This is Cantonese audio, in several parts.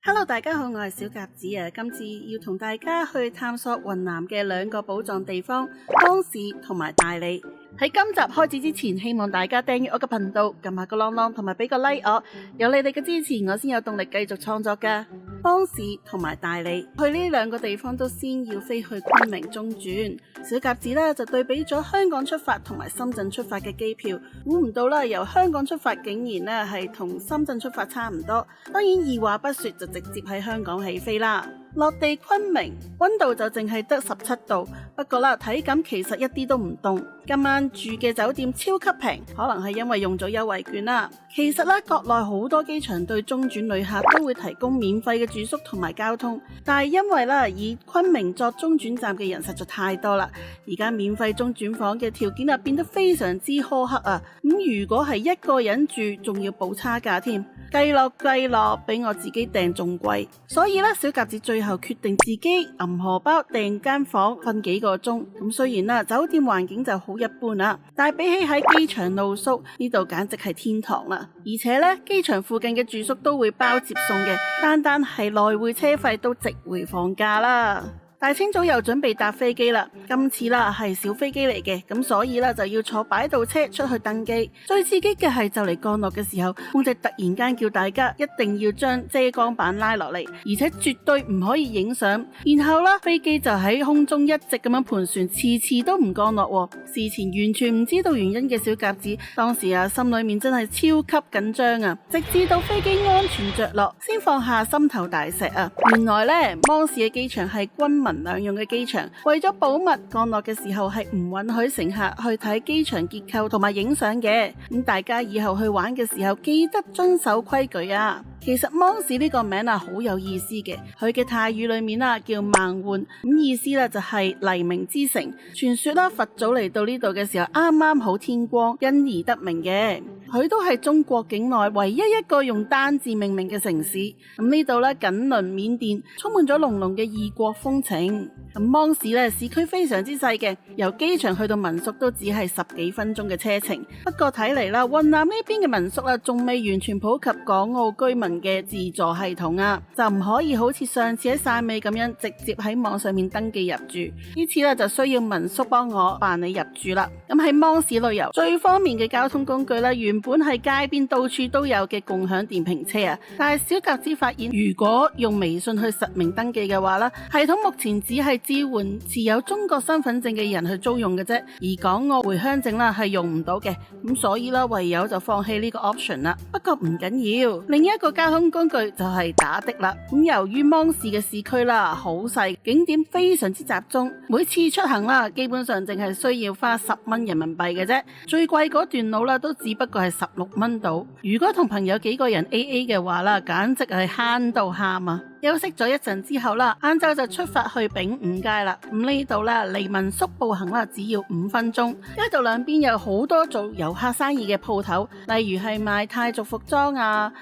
Hello， 大家好，我係小鴿子啊。今次要同大家去探索雲南嘅兩個寶藏地方邦市同埋大理。喺今集開始之前，希望大家訂閱我嘅頻道，撳下個啷啷同埋俾個 like 我，有你哋嘅支持，我先有動力繼續創作噶。邦市同埋大理，去呢兩個地方都先要飛去昆明中轉。小鴿子呢就對比咗香港出發同埋深圳出發嘅機票，估唔到啦，由香港出發竟然呢係同深圳出發差唔多。當然二話不說就直接喺香港起飛啦。落地昆明，溫度就淨係得17度，不過啦，體感其實一啲都唔凍。今晚住嘅酒店超級平，可能係因為用咗優惠券啦。其實啦，國內好多機場對中轉旅客都會提供免費嘅住宿同埋交通，但係因為啦，以昆明作中轉站嘅人實在太多啦，而家免費中轉房嘅條件變得非常之苛刻啊！咁如果係一個人住，仲要補差價添，計落比我自己訂仲貴，所以咧，小鴿子最後決定自己揞荷包訂間房瞓幾個鐘。咁雖然啦，酒店環境就好一般啦，但係比起喺機場露宿，呢度簡直係天堂啦！而且咧，機場附近嘅住宿都會包接送嘅，單係來回車費都值回放價啦。大清早又準備搭飛機啦，今次啦係小飛機嚟嘅，咁所以啦就要坐擺渡車出去登機。最刺激嘅係就嚟降落嘅時候，空姐突然間叫大家一定要將遮光板拉落嚟，而且絕對唔可以影相。然後啦，飛機就喺空中一直咁樣盤旋，遲都唔降落。事前完全唔知道原因嘅小鴿子，當時心裏面真係超級緊張啊！直至到飛機安全着落，先放下心頭大石啊！原來呢，邦市嘅機場係軍民兩用嘅機場，為咗保密，降落嘅時候係唔允許乘客去睇機場結構同埋影相嘅。咁大家以後去玩嘅時候，記得遵守規矩啊！其實邦市呢個名好有意思嘅，佢嘅泰語裏面叫孟換，咁意思就係黎明之城。傳說啦，佛祖嚟到呢度嘅時候啱啱好天光，因而得名嘅。佢都係中國境內唯一一個用單字命名嘅城市。咁呢度緊鄰緬甸，充滿咗濃濃嘅異國風情。咁邦市市區非常之細嘅，由機場去到民宿都只係10幾分鐘嘅車程。不過睇嚟啦，雲南呢邊嘅民宿仲未完全普及港澳居民嘅自助系統啊，就唔可以好似上次喺汕尾咁樣直接喺網上面登記入住。呢次就需要民宿幫我辦理入住啦。咁喺邦市旅遊最方便嘅交通工具原本係街邊到處都有嘅共享電瓶車啊，但係小鴿子發現，如果用微信去實名登記嘅話系統目前只係支援持有中國身份證嘅人去租用嘅啫，而港澳回鄉證係用唔到嘅，咁所以唯有就放棄呢個 option 啦。不過唔緊要，另一個交通工具就係打的啦。咁由於邦市嘅市區好細，景點非常之集中，每次出行基本上淨係需要花10蚊人民幣嘅啫，最貴嗰段路都只不過係16蚊到。如果同朋友幾個人 AA 嘅話簡直係慳到喊啊！休息咗一陣之後晏晝就出發去丙午街啦。咁呢度離民宿步行只要5分鐘。街道兩邊有好多做遊客生意嘅鋪頭，例如係賣泰族服裝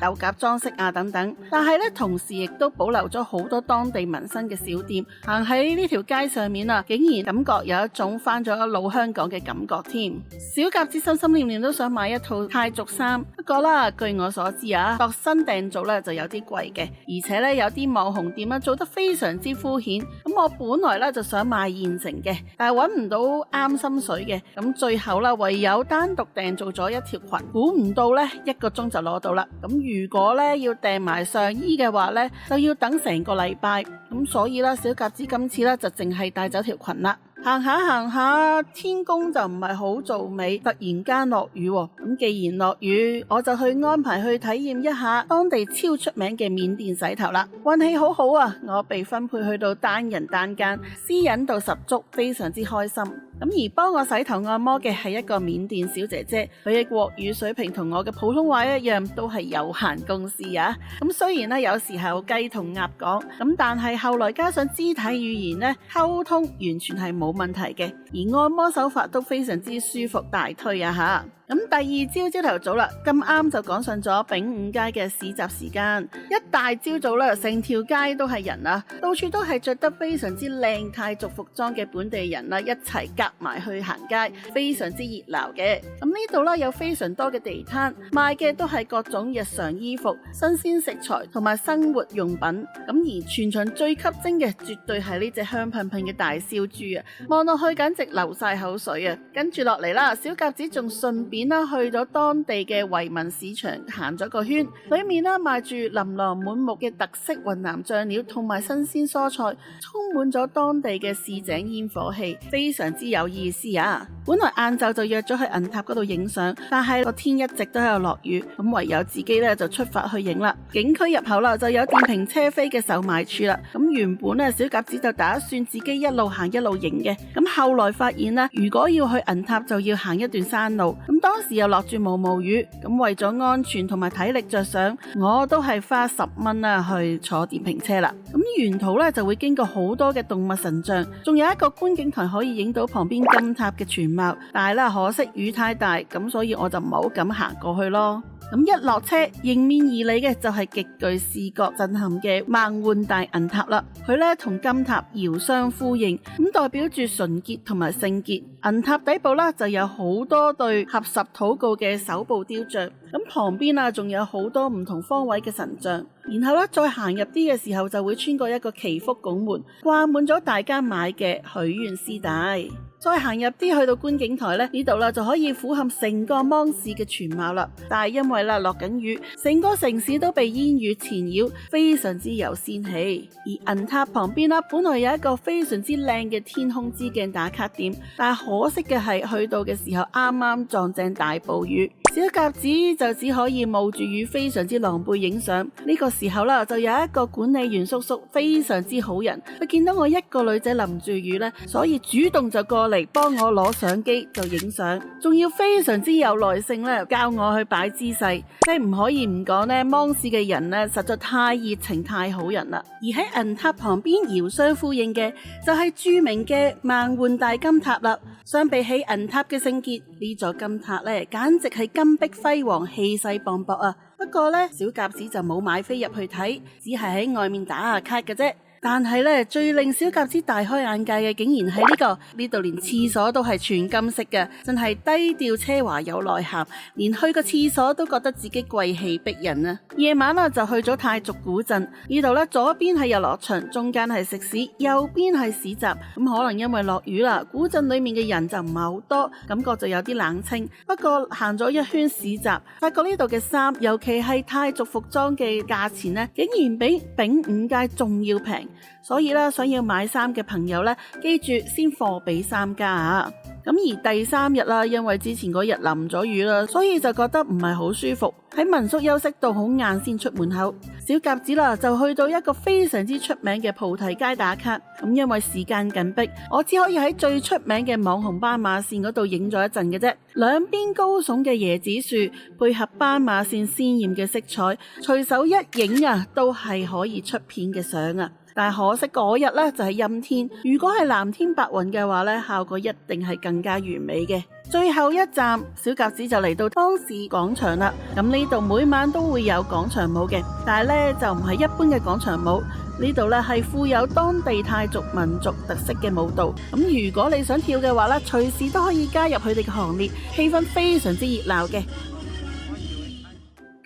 斗甲裝飾等等。但係同時亦都保留咗好多當地民生嘅小店。行喺呢條街上面竟然感覺有一種返咗老香港嘅感覺添。小鴿子心心念念都想買一套泰族衫，不過據我所知度身訂做就有啲貴嘅，而且有啲網紅店做得非常之敷衍。咁我本來就想買現成嘅，但係揾唔到啱心水嘅，咁最後唯有單獨訂做咗一條裙，估唔到1個鐘就攞到啦。咁如果要訂埋上衣嘅話就要等成個禮拜。咁所以小鴿子今次就淨係帶走條裙啦。行下，天公就唔係好做美，突然間落雨。咁既然落雨，我就去安排去體驗一下當地超出名嘅緬甸洗頭啦。運氣好好啊，我被分配去到單人單間，私隱度十足，非常之開心。咁而幫我洗頭按摩嘅係一個緬甸小姐姐，佢嘅國語水平同我嘅普通話一樣，都係有限公司啊。咁雖然有時候雞同鴨講，咁但係後來加上肢體語言溝通完全係冇問題嘅，而按摩手法都非常之舒服，大推啊吓。咁第二朝朝頭早啦，咁啱就趕上咗丙午街嘅市集時間。一大朝早啦，成條街都係人啊，到處都係着得非常之靚泰族服裝嘅本地人啦，一齊夾埋去行街，非常之熱鬧嘅。咁呢度啦有非常多嘅地攤，賣嘅都係各種日常衣服、新鮮食材同埋生活用品。咁而全場最吸睛嘅，絕對係呢隻香噴噴嘅大燒豬啊！望落去簡直流晒口水啊！跟住落嚟啦，小鴿子仲順便啦去咗當地嘅惠民市場行咗個圈，裏面啦賣住琳琅滿目嘅特色雲南醬料同埋新鮮蔬菜，充滿咗當地嘅市井煙火氣，非常之有意思啊！本來晏晝就約咗去銀塔嗰度影相，但係個天一直都喺度落雨，咁唯有自己咧就出發去影啦。景區入口啦就有電瓶車飛嘅售賣處啦，咁原本咧小鴿子就打算自己一路行一路影嘅，咁後來發現咧如果要去銀塔就要行一段山路，咁當時又落住毛毛雨，咁為咗安全同埋體力着想，我都係花10蚊啦去坐電瓶車啦。咁沿途咧就會經過好多嘅動物神像，仲有一個觀景台可以影到旁邊金塔嘅全貌，但係啦可惜雨太大，咁所以我就唔好咁行過去咯。咁一落車，迎面而嚟嘅就係極具視覺震撼嘅孟換大銀塔啦。佢咧同金塔遙相呼應，咁代表住純潔同埋聖潔。銀塔底部啦就有好多對合十禱告嘅手部雕像，咁旁邊啊仲有好多唔同方位嘅神像。然後咧再行入啲嘅時候，就會穿過一個祈福拱門，掛滿咗大家買嘅許願絲帶。再行入啲去到觀景台咧，呢度啦就可以俯瞰成個芒市嘅全貌啦。但係因為啦落緊雨，成個城市都被煙雨纏繞，非常之有仙氣。而銀塔旁邊啦，本來有一個非常之靚嘅天空之鏡打卡點，但係可惜嘅係去到嘅時候啱啱撞正大暴雨，小鴿子就只可以冒住雨非常之狼狽影相。呢個時候啦，就有一個管理員叔叔非常之好人，佢見到我一個女仔淋住雨呢，所以主動就過嚟幫我攞相機就影相，仲要非常之有耐性咧，教我去擺姿勢。即係唔可以唔講呢，芒市嘅人呢，實在太熱情太好人啦。而喺銀塔旁邊遙相呼應嘅就係著名嘅孟換大金塔啦。相比起銀塔嘅聖潔，呢座金塔咧簡直係金碧輝煌，氣勢磅礴啊！不過咧，小鴿子就冇買飛入去睇，只係喺外面打下卡嘅啫。但係咧，最令小鴿子大開眼界嘅，竟然係呢度連廁所都係全金色嘅，真係低調奢華有內涵，連去個廁所都覺得自己貴氣逼人啊！夜晚啦就去咗泰族古鎮，呢度咧左邊係遊樂場，中間係食肆，右邊係市集。咁可能因為落雨啦，古鎮裏面嘅人就唔係好多，感覺就有啲冷清。不過行咗一圈市集，發覺呢度嘅衫，尤其係泰族服裝嘅價錢呢，竟然比丙午街仲要平。所以咧，想要買衫嘅朋友咧，記住先貨比三家啊！咁而第3日啦，因為之前嗰日淋咗雨啦，所以就覺得唔係好舒服，喺民宿休息到好晏先出門口。小鴿子啦就去到一個非常之出名嘅菩提街打卡。咁因為時間緊迫，我只可以喺最出名嘅網紅斑馬線嗰度影咗一陣嘅啫。兩邊高聳嘅椰子樹配合斑馬線鮮豔嘅色彩，隨手一影啊，都係可以出片嘅相啊！但係可惜嗰日咧就係陰天，如果係藍天白雲嘅話咧，效果一定係更加完美嘅。最後一站，小鴿子就嚟到當市廣場啦。咁呢度每晚都會有廣場舞嘅，但係咧就唔係一般嘅廣場舞，呢度咧係富有當地泰族民族特色嘅舞蹈。咁如果你想跳嘅話咧，隨時都可以加入佢哋嘅行列，氣氛非常之熱鬧嘅。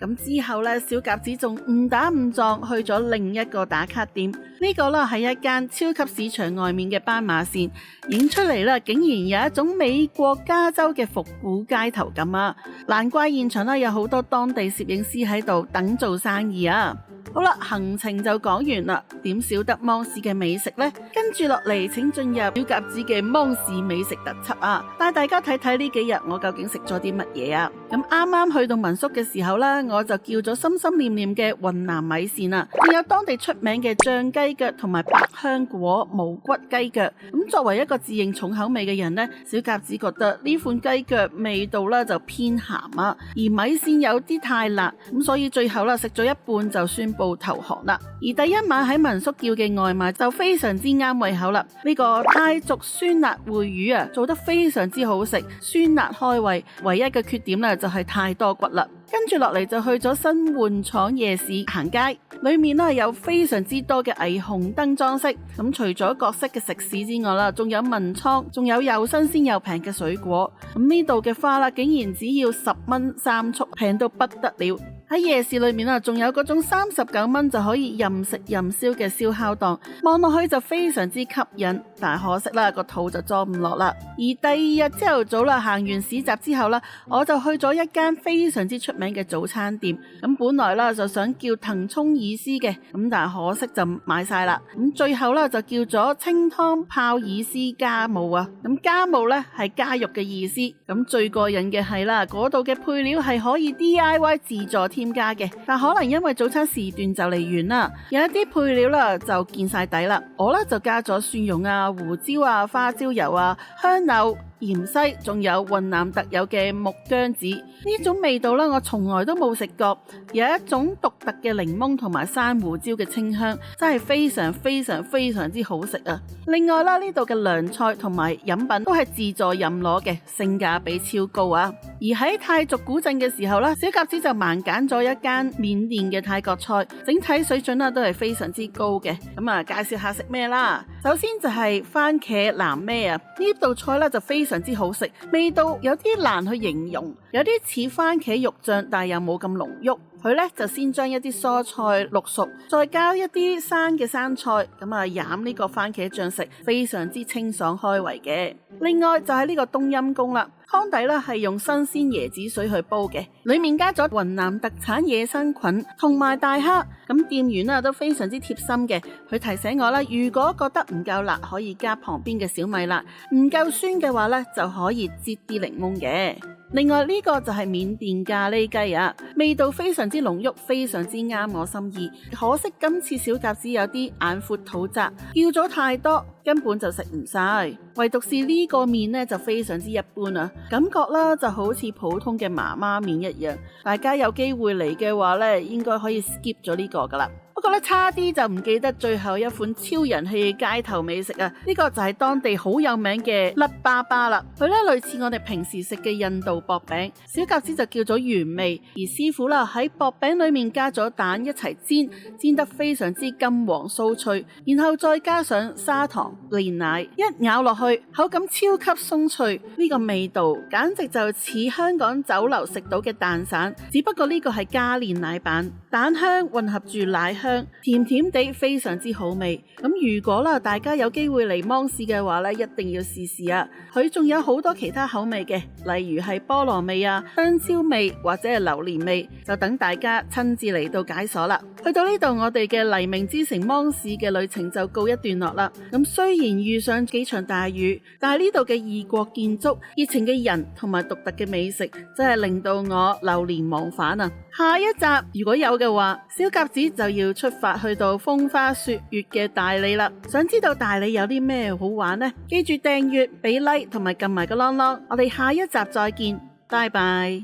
咁之後咧，小鴿子仲誤打誤撞去咗另一個打卡點，呢個啦係一間超級市場外面嘅斑馬線，影出嚟啦，竟然有一種美國加州嘅復古街頭感啊！難怪現場啦有好多當地攝影師喺度等做生意啊！好啦，行程就講完啦，點少得芒市嘅美食呢？跟住落嚟，請進入小鴿子嘅芒市美食特輯啊！帶大家睇睇呢幾日我究竟食咗啲乜嘢啊！咁啱啱去到民宿嘅時候啦，我就叫咗心心念念嘅雲南米線啊，仲有當地出名嘅醬雞腳同埋百香果無骨雞腳。咁咁作為一個自認重口味嘅人呢，小鴿子覺得呢款雞腳味道咧就偏鹹啊，而米線有啲太辣，咁所以最後啦食咗一半就宣布投降啦。而第一晚喺民宿叫嘅外賣就非常之啱胃口啦，呢個泰族酸辣燴魚啊做得非常之好食，酸辣開胃，唯一嘅缺點咧就係太多骨啦。跟住落嚟就去咗新換廠夜市行街，裏面咧有非常之多嘅霓虹燈裝飾。咁除咗各式嘅食肆之外啦，仲有文倉，仲有又新鮮又平嘅水果。咁呢度嘅花啦，竟然只要10蚊3束，平到不得了。喺夜市裏面啊，仲有嗰種39蚊就可以任食任燒嘅燒烤檔，望落去就非常之吸引，但係可惜啦，個肚就裝唔落啦。而第二日朝頭早啦，行完市集之後啦，我就去咗一間非常之出名嘅早餐店。咁本來啦就想叫騰沖意絲嘅，咁但係可惜就買晒啦。咁最後啦就叫咗清湯泡意絲家務啊。咁家務咧係家肉嘅意思。咁最過癮嘅係啦，嗰度嘅配料係可以 DIY 自助添加嘅，但可能因為早餐時段就嚟完啦，有一啲配料啦就見晒底啦。我咧就加咗蒜蓉啊、胡椒啊、花椒油啊、香柳、芫茜，仲有雲南特有嘅木薑子，呢種味道咧我從來都冇食過，有一種獨特嘅檸檬同埋山胡椒嘅清香，真係非常非常非常之好食啊！另外啦，呢度嘅涼菜同埋飲品都係自助任攞嘅，性價比超高啊！而喺泰族古鎮嘅時候啦，小鴿子就盲揀咗一間緬甸嘅泰國菜，整體水準啦都係非常之高嘅。咁啊，介紹下食咩啦？首先就係番茄南咩啊，呢道菜咧就非常之好食，味道有啲難去形容，有啲似番茄肉醬，但係又冇咁濃郁。佢咧就先將一啲蔬菜淥熟，再加一啲生嘅生菜，咁啊飲呢個番茄醬食，非常之清爽開胃嘅。另外就係呢個冬陰功啦，湯底咧係用新鮮椰子水去煲嘅，裏面加咗雲南特產野生菌同埋大蝦。咁店員啊都非常之貼心嘅，佢提醒我啦，如果覺得唔夠辣，可以加旁邊嘅小米辣；唔夠酸嘅話咧，就可以擠啲檸檬嘅。另外呢個就係緬甸咖喱雞啊，味道非常之濃郁，非常之啱我心意。可惜今次小鴿子有啲眼闊肚窄，叫咗太多，根本就食唔晒。唯獨是呢個麵呢就非常之一般啊，感覺啦就好似普通嘅媽媽麵一樣。大家有機會嚟嘅話呢，應該可以 skip 咗呢個噶啦。不過咧差啲就唔記得最後一款超人氣街頭美食啊！呢個就係當地好有名嘅甩粑粑啦。佢咧類似我哋平時食嘅印度薄餅，小鴿子就叫咗原味，而師傅啦喺薄餅裏面加咗蛋一齊煎，煎得非常之金黃酥脆，然後再加上砂糖、煉奶，一咬落去口感超級鬆脆，呢個味道簡直就似香港酒樓食到嘅蛋散，只不過呢個係加煉奶版，蛋香混合住奶香。甜甜地非常之好味。咁如果啦大家有機會嚟芒市嘅話咧，一定要試試啊！佢仲有好多其他口味嘅，例如係菠蘿味啊、香蕉味或者係榴蓮味，就等大家親自嚟到解鎖啦。去到呢度，我哋嘅黎明之城芒市嘅旅程就告一段落啦。咁雖然遇上幾場大雨，但係呢度嘅異國建築、熱情嘅人同埋獨特嘅美食，真係令到我流連忘返啊！下一集如果有嘅話，小鴿子就要出發去到風花雪月嘅大理啦。想知道大理有啲咩好玩呢？記住訂閱、俾 like 同埋撳埋個啷啷。我哋下一集再見，拜拜。